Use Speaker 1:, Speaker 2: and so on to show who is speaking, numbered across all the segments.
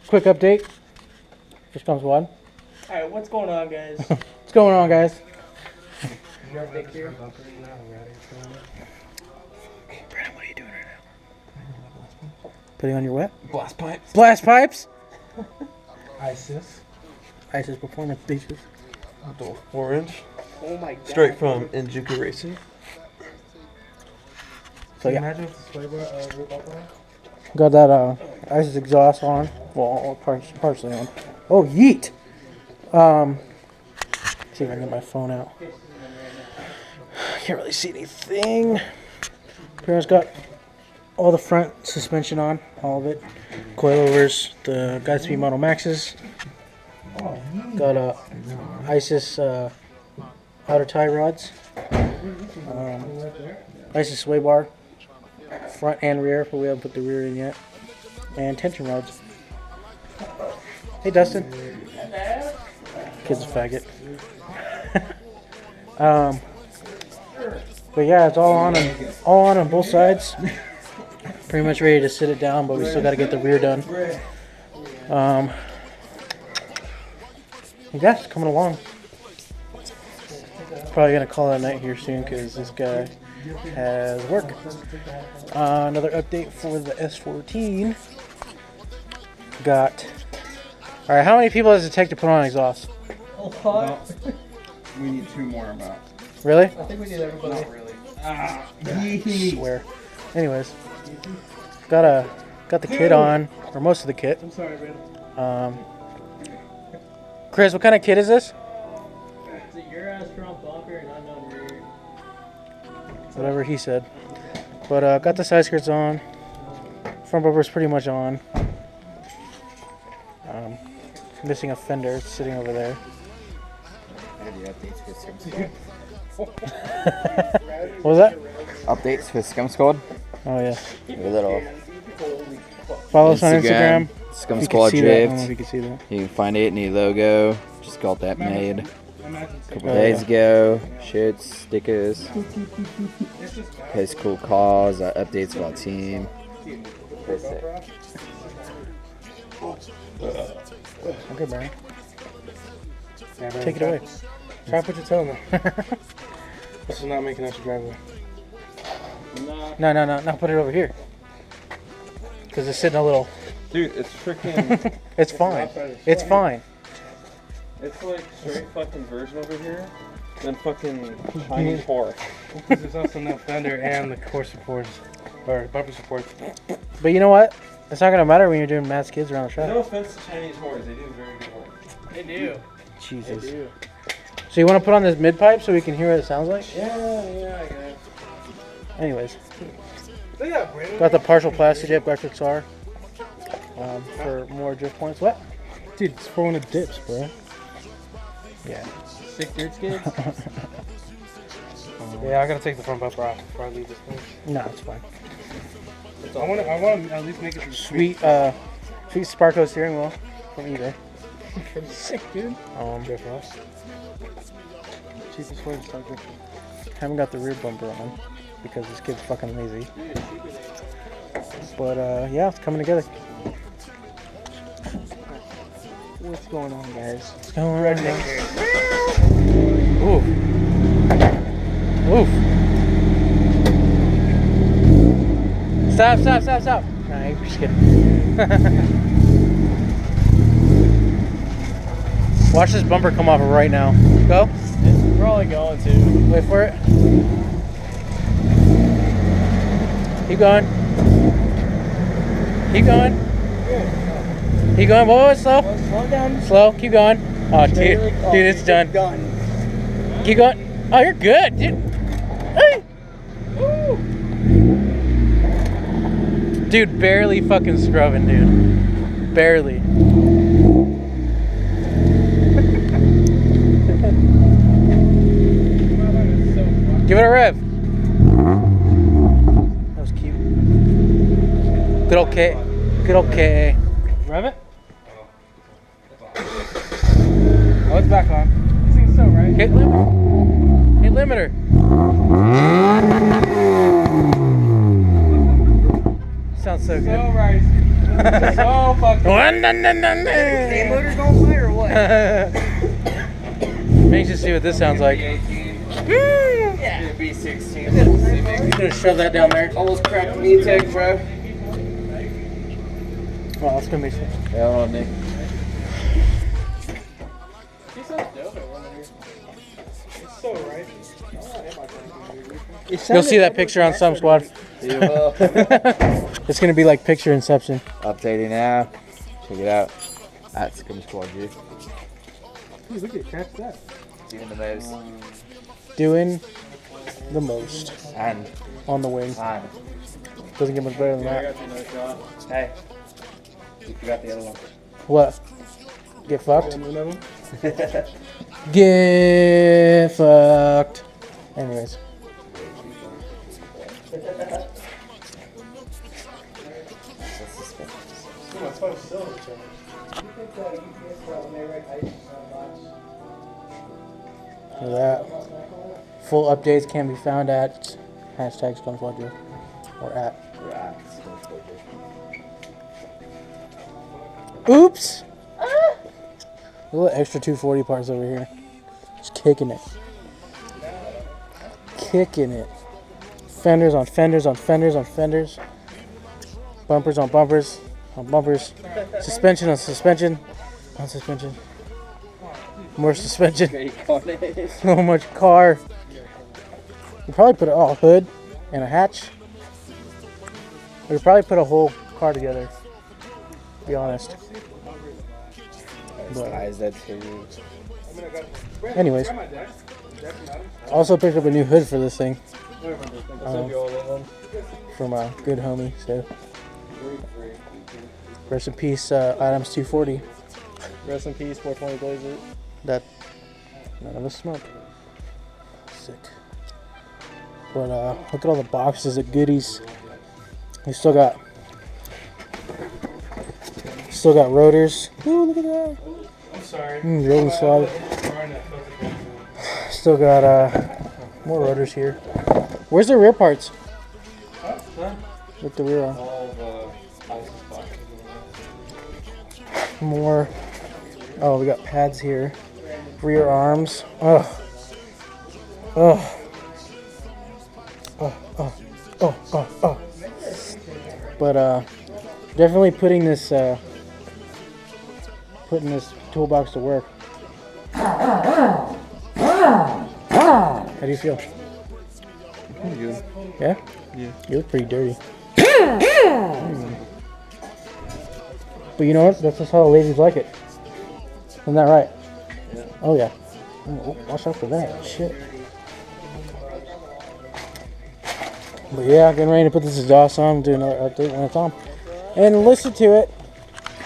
Speaker 1: quick update. Here comes one.
Speaker 2: Alright, what's going on, guys?
Speaker 1: What's going on, guys?
Speaker 2: Brandon,
Speaker 1: what are you doing right now? Putting on your what?
Speaker 3: Blast pipes.
Speaker 1: Blast pipes?
Speaker 3: ISIS.
Speaker 1: ISIS performance beaches.
Speaker 3: Orange.
Speaker 2: oh my god.
Speaker 3: Straight from Injuka Racing.
Speaker 1: So yeah,
Speaker 3: Imagine if the sway bar root bumper on.
Speaker 1: got that ISIS exhaust on. Well, partially on. Oh, yeet! See if I can get my phone out. Can't really see anything. Pretty much got all the front suspension on, all of it. Coilovers, the Godspeed Model Maxes. Got ISIS outer tie rods. ISIS sway bar, front and rear, but we haven't put the rear in yet. And tension rods. Hey Dustin. Kid's a faggot. But yeah, it's all on both sides. Pretty much ready to sit it down, but we still got to get the rear done. Yeah, it's coming along. Probably gonna call it a night here soon because this guy has work. Another update for the S14. Got. All right, how many people does it take to put on exhaust?
Speaker 4: We need 2 more about.
Speaker 1: Really?
Speaker 2: I think we need everybody.
Speaker 4: Not really.
Speaker 1: I swear. Anyways, got the kit on, or most of the kit.
Speaker 2: I'm sorry, Brandon.
Speaker 1: Chris, what kind of kit is this?
Speaker 2: Is it your ass front bumper and unknown rear?
Speaker 1: Whatever he said. But got the side skirts on. Front bumper's pretty much on. Missing a fender, it's sitting over there. What was that?
Speaker 4: Updates with Scum Squad.
Speaker 1: Oh yeah.
Speaker 4: Your little
Speaker 1: Follow us on Instagram.
Speaker 4: Scum
Speaker 1: If you
Speaker 4: Squad
Speaker 1: can see that. I don't know if
Speaker 4: Drift.
Speaker 1: you can see that.
Speaker 4: You can find it, new logo. Just got that made a couple
Speaker 1: Oh,
Speaker 4: days
Speaker 1: yeah.
Speaker 4: ago. Shirts, stickers. Post cool cars, updates about team. Pretty sick.
Speaker 1: Okay, Brian. Take it away.
Speaker 3: Try to put your toe in there. This is not making us a driveway.
Speaker 1: No. Put it over here. Because it's sitting a little.
Speaker 3: Dude, it's freaking.
Speaker 1: It's fine. It's fine.
Speaker 3: It's like straight fucking version over here. Then fucking Chinese horse.
Speaker 5: There's also no fender and the core supports, or bumper supports.
Speaker 1: But you know what? It's not gonna matter when you're doing Matt's kids around the shop.
Speaker 3: No offense to Chinese horse, they do very good work.
Speaker 2: They do.
Speaker 1: Jesus.
Speaker 2: They do.
Speaker 1: So you want to put on this mid pipe so we can hear what it sounds like?
Speaker 2: Yeah, I guess.
Speaker 1: Anyways,
Speaker 5: Yeah, Brandon.
Speaker 1: got the partial plastic dip electrics are for more drift points. What?
Speaker 5: Dude, it's for one of the dips, bro.
Speaker 1: Yeah.
Speaker 2: Sick dirt skids.
Speaker 5: Yeah, I gotta take the front bumper off before I leave this place.
Speaker 1: No, it's fine.
Speaker 5: I want to at least make it
Speaker 1: Sweet Sparko steering wheel from eBay.
Speaker 2: Sick, dude.
Speaker 5: Drift Ross.
Speaker 1: Cheapest way to start drifting. Haven't got the rear bumper on because this kid's fucking lazy. But yeah, it's coming together. What's going on, guys? What's going on? Oof. Oof. Stop. Nah, you're just kidding. Watch this bumper come off right now. Go.
Speaker 2: We're probably going to.
Speaker 1: Wait for it. Keep going. Keep going. Keep going. Whoa, slow.
Speaker 2: Slow down.
Speaker 1: Slow. Keep going. Oh, dude, it's done. Keep going. Oh, you're good, dude. Hey. Dude, barely fucking scrubbing, dude. Barely. Give it a rev. That was cute. Good old K. Good old K.
Speaker 5: Rev it? Oh, it's back on. This thing's so right.
Speaker 1: Hit limiter. Hit limiter. Sounds so good.
Speaker 5: So right. So fucking.
Speaker 6: Game motor's gonna fire or what?
Speaker 1: Makes you see what this sounds like.
Speaker 6: Yeah.
Speaker 3: B16.
Speaker 1: Gonna shove that down there.
Speaker 6: Almost cracked me tech, bro.
Speaker 1: Oh, that's gonna be sick.
Speaker 3: Yeah, hold on, Nick.
Speaker 1: You'll see that picture on some squad.
Speaker 3: You will.
Speaker 1: It's gonna be like picture inception.
Speaker 4: Updating now. Check it out. That's Scum Squad, dude.
Speaker 5: Look at catch that.
Speaker 4: Doing the most.
Speaker 1: Doing the most
Speaker 4: And.
Speaker 1: on the wing.
Speaker 4: And.
Speaker 1: Doesn't get much better than that.
Speaker 4: Hey. You forgot the other one.
Speaker 1: What? Get fucked? Get fucked. Anyways. Look at that. Full updates can be found at #ScumSquadDrill or at. Oops! A little extra 240 parts over here. Just kicking it. Kicking it. Fenders on fenders on fenders on fenders. Bumpers on bumpers on bumpers. Suspension on suspension on suspension. More suspension. So much car. We probably put a hood and a hatch. We could probably put a whole car together. To be honest. But, anyways, also picked up a new hood for this thing from a good homie. So rest in peace, Items 240.
Speaker 5: Rest in peace, 420 Blazer.
Speaker 1: That none of us smoke. Sick. But look at all the boxes of goodies. We still got rotors. Ooh, look at that.
Speaker 5: I'm sorry.
Speaker 1: Rolling slide. Still got more rotors here. Where's the rear parts? Look the rear on. More. Oh, we got pads here. Rear arms. Oh. Oh. Oh. Oh. Oh. Oh. Oh. But definitely putting this toolbox to work. How do you feel?
Speaker 3: Pretty good.
Speaker 1: Yeah?
Speaker 3: Yeah.
Speaker 1: You look pretty dirty. But you know what? That's just how the ladies like it. Isn't that right?
Speaker 3: Yeah.
Speaker 1: Oh yeah. Oh, watch out for that. Shit. But yeah, getting ready to put this exhaust on, do another update when it's on. And listen to it.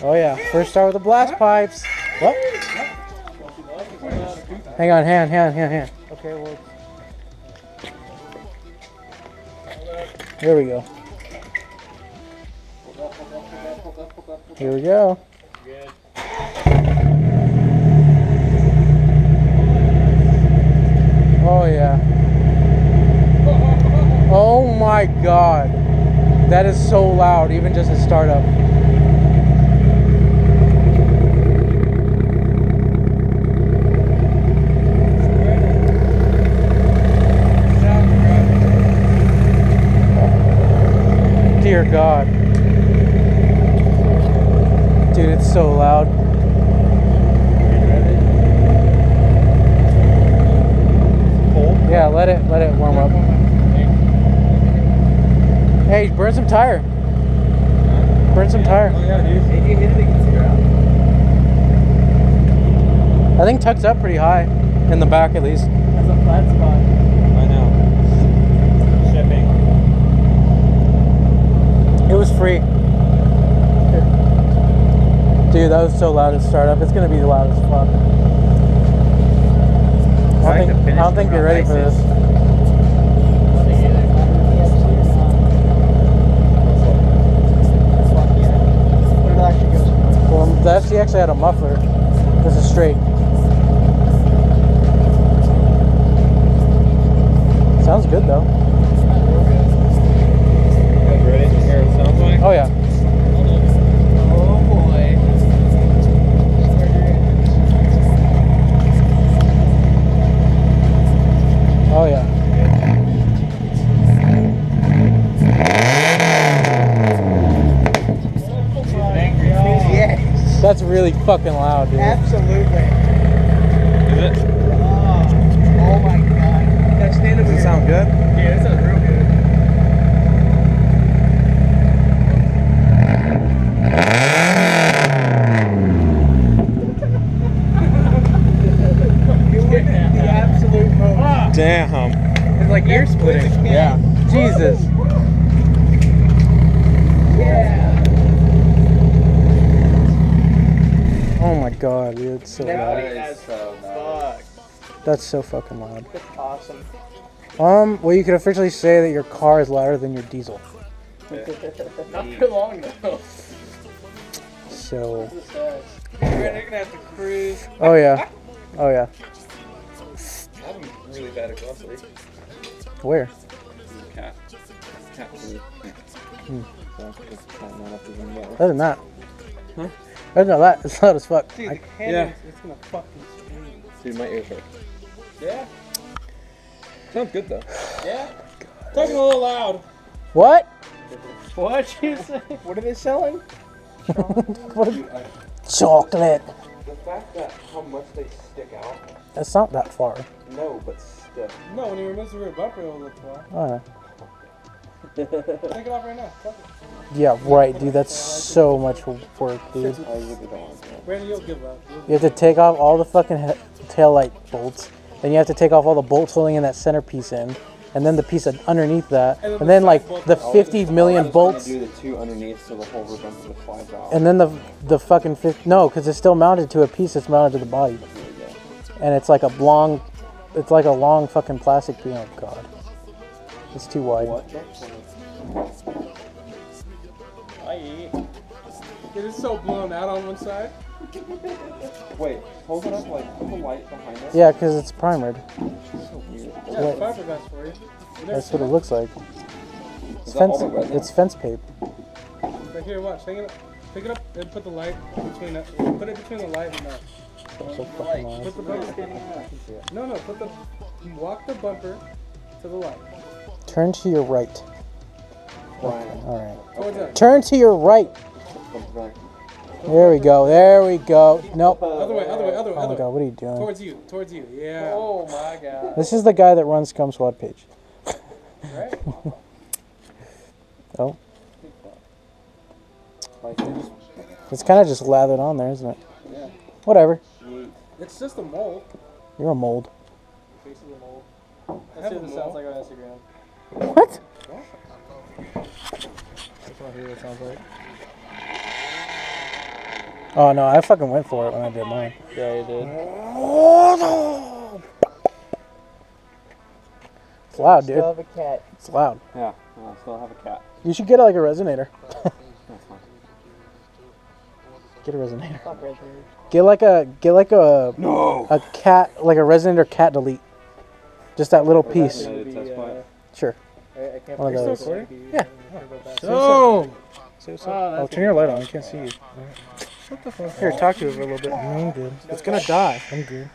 Speaker 1: Oh yeah. First start with the blast pipes. What? Hang on, hand. Okay, well. Here we go. Here we go. Oh yeah. Oh my god. That is so loud, even just at startup. Dear God. Dude, it's so loud. Yeah, let it warm up. Hey, burn some tire. Burn some tire. I think tuck's up pretty high. In the back at least.
Speaker 2: That's a flat spot.
Speaker 3: I know. Shipping.
Speaker 1: It was free. Dude, that was so loud at startup. It's gonna be loud as fuck. I don't think you're ready for this. Well, the FC actually had a muffler. This is straight. Sounds good though.
Speaker 3: You guys ready to hear what it sounds like?
Speaker 1: Oh yeah. That's really fucking loud, dude.
Speaker 6: Absolutely.
Speaker 3: Is it?
Speaker 6: Oh my god. Now stand over here.
Speaker 5: Sound good?
Speaker 2: Yeah, it sounds real good.
Speaker 6: The absolute most.
Speaker 3: Damn.
Speaker 5: It's like ear splitting.
Speaker 1: Yeah. Jesus.
Speaker 6: Yeah.
Speaker 1: Oh my god, dude. It's so
Speaker 6: Now
Speaker 1: loud.
Speaker 6: it has fuck.
Speaker 1: That's so fucking loud.
Speaker 6: That's awesome.
Speaker 1: Well, you could officially say that your car is louder than your diesel.
Speaker 2: Not for long though.
Speaker 1: So.
Speaker 5: You're gonna have to cruise.
Speaker 1: Oh yeah. Oh yeah.
Speaker 3: I'm really bad at glossary.
Speaker 1: Where?
Speaker 3: Cat. Cat food. So just climb that up even more.
Speaker 1: Other than that.
Speaker 3: Huh?
Speaker 1: Other than that, it's loud as fuck.
Speaker 5: Dude, the
Speaker 1: I-
Speaker 5: cannon, it's gonna fucking scream.
Speaker 3: Dude, my ears hurt.
Speaker 2: Yeah.
Speaker 3: Sounds good though.
Speaker 2: Yeah. Talking a little loud.
Speaker 1: what?
Speaker 2: What'd you say?
Speaker 6: What are they selling?
Speaker 1: What is- Chocolate.
Speaker 3: The fact that how much they stick out.
Speaker 1: That's not that far.
Speaker 3: No, but still.
Speaker 2: No, when you remove the rear bumper, it'll look far.
Speaker 1: Oh, yeah.
Speaker 2: Take it off right now. Fuck it.
Speaker 1: Yeah, right, dude. That's so much work, dude.
Speaker 3: I really don't want that.
Speaker 2: Brandon, you'll give up.
Speaker 1: You have to take off all the fucking tail light bolts. Then you have to take off all the bolts holding in that centerpiece in. And then the piece underneath that. And then like the 50 million bolts.
Speaker 3: Do the two underneath so the whole rear bumper flies out.
Speaker 1: And then the fucking no, because it's still mounted to a piece that's mounted to the body. And it's like a long fucking plastic piece. Oh god. It's too wide.
Speaker 2: I eat. It is so blown out on one side.
Speaker 3: Wait, hold it up like put the light behind us.
Speaker 1: Yeah, because it's primered.
Speaker 3: So weird.
Speaker 2: Yeah,
Speaker 1: What?
Speaker 2: fiberglass for you. You never
Speaker 1: That's
Speaker 2: seen
Speaker 1: what it looks like. It's
Speaker 3: Is that all
Speaker 1: fence.
Speaker 3: the red now?
Speaker 1: It's fence paper.
Speaker 2: Right here, watch. Pick it up and put the light between that. Put it between the light and that.
Speaker 1: So fucking loud.
Speaker 2: Put the bumper. No, put the. Walk the bumper to the light.
Speaker 1: Turn to your right.
Speaker 3: Brian.
Speaker 1: All right.
Speaker 2: Towards that.
Speaker 1: Turn to your right. There we go. There we go. Nope.
Speaker 2: Other way.
Speaker 1: Oh my
Speaker 2: Other
Speaker 1: god,
Speaker 2: way.
Speaker 1: what are you doing?
Speaker 2: Towards you. Yeah.
Speaker 6: Oh my god.
Speaker 1: This is the guy that runs Scum Squad page.
Speaker 2: Right?
Speaker 1: Oh. It's kind of just lathered on there, isn't it?
Speaker 2: Yeah.
Speaker 1: Whatever.
Speaker 2: It's just a mold.
Speaker 1: You're a mold.
Speaker 2: Face of the mold. Let's see what this sounds like on Instagram.
Speaker 1: What?
Speaker 2: That's what I hear it sounds like.
Speaker 1: Oh no, I fucking went for it when I did mine.
Speaker 2: Yeah, you did.
Speaker 1: It's loud, dude.
Speaker 6: Still have a cat.
Speaker 1: It's loud.
Speaker 3: Yeah, I still have a cat.
Speaker 1: You should get like a resonator.
Speaker 3: That's fine.
Speaker 1: Get a resonator.
Speaker 6: Fuck Resident.
Speaker 1: Get like a
Speaker 3: No!
Speaker 1: a cat, like a resonator cat delete. Just that little piece. Sure.
Speaker 2: I can't
Speaker 1: One of
Speaker 2: You're
Speaker 1: those.
Speaker 2: still recording?
Speaker 1: Yeah.
Speaker 2: So.
Speaker 1: Oh, turn your light on. I can't see you.
Speaker 2: What the fuck?
Speaker 1: Here, talk to it for a little bit. I'm good.
Speaker 2: It's gonna die.
Speaker 1: I'm good.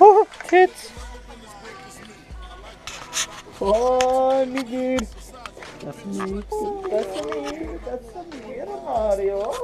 Speaker 1: Oh, tits.
Speaker 6: Oh, me good.
Speaker 1: That's me.
Speaker 6: That's me. That's me. Mario.